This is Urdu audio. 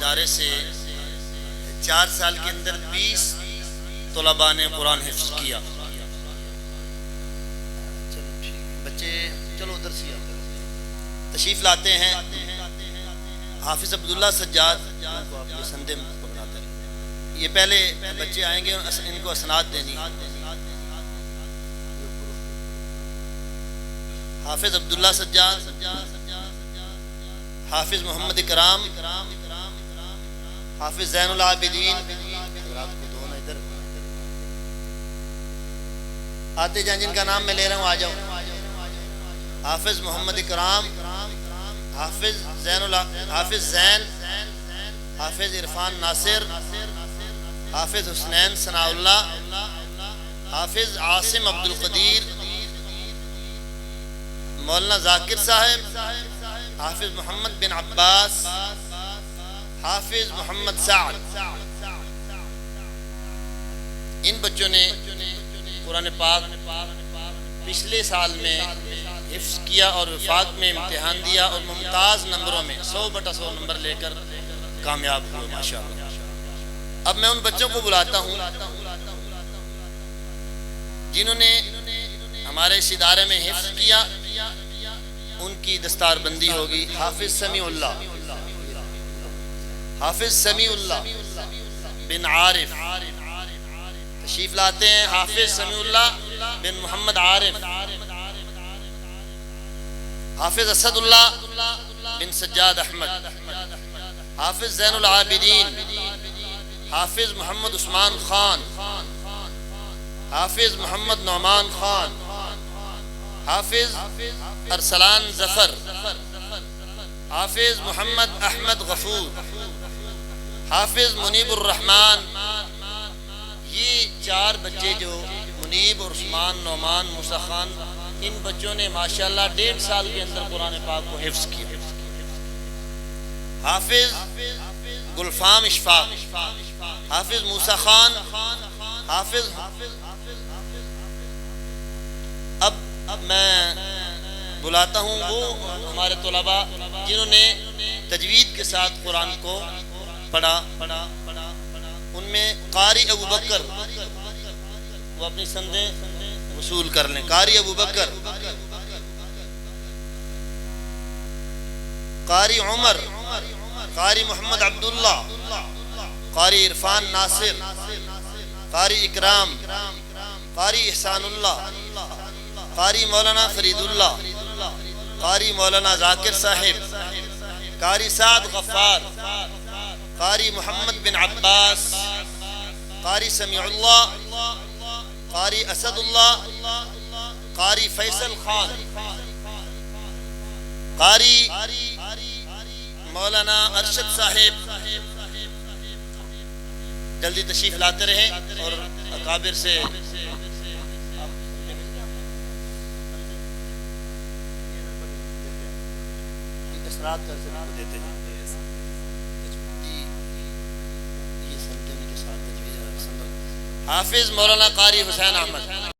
ادارے سے 4 سال کے اندر 20 طلباء نے قرآن حفظ کیا. بچے چلو ادھر سے تشریف لاتے ہیں. حافظ عبداللہ سجاد کو آپ یہ سندے میں پکڑاتے ہیں. یہ پہلے بچے آئیں گے، ان کو اسناد دینی. حافظ عبداللہ سجاد، حافظ محمد اکرام، حافظ زین العابدین. آتے جائیں جن کا نام میں لے رہا ہوں آ جاؤ. حافظ محمد اکرام، حافظ زین، حافظ عرفان ناصر، حافظ حسنین ثناء اللہ، حافظ عاصم عبد القدیر، مولانا ذاکر صاحب، حافظ محمد بن عباس، حافظ محمد سعد. ان بچوں نے قرآن پاک پچھلے سال میں حفظ کیا اور وفاق میں امتحان دیا اور ممتاز نمبروں میں 100/100 نمبر لے کر کامیاب ہوئے ماشاءاللہ. اب میں ان بچوں کو بلاتا ہوں جنہوں نے ہمارے اس ادارے میں حفظ کیا. ان کی دستار بندی ہوگی. حافظ سمیع اللہ، حافظ سمیع اللہ بن عارف تشریف لاتے ہیں. حافظ سمیع اللہ بن محمد عارف، حافظ اسد اللہ بن سجاد احمد، حافظ زین العابدین، حافظ محمد عثمان خان، حافظ محمد نعمان خان، حافظ ارسلان ظفر، حافظ محمد احمد غفور، حافظ منیب الرحمن. یہ 4 بچے جو منیب، عثمان، نعمان، موسیٰ خان، ان بچوں نے ماشاءاللہ 1.5 سال کے اندر قرآن پاک کو حفظ کیا. حافظ گلفام اشفاق، حافظ موسیٰ خان، حافظ. اب میں بلاتا ہوں وہ ہمارے طلباء جنہوں نے تجوید کے ساتھ قرآن کو پڑھا. ان میں قاری ابو بکر، وہ اپنی سندیں وصول کر لیں. قاری ابو بکر، قاری عمر، قاری محمد عبداللہ، قاری عرفان ناصر، قاری اکرام، قاری احسان اللہ، قاری مولانا فرید اللہ، قاری مولانا ذاکر صاحب، قاری سعد غفار، قاری محمد بن عباس، قاری سمیع اللہ، قاری اسد اللہ، قاری فیصل خان، قاری مولانا ارشد صاحب. جلدی تشریف لاتے رہیں اور اکابر سے اسرات کر سے دیتے ہیں. حافظ مولانا قاری حسین احمد.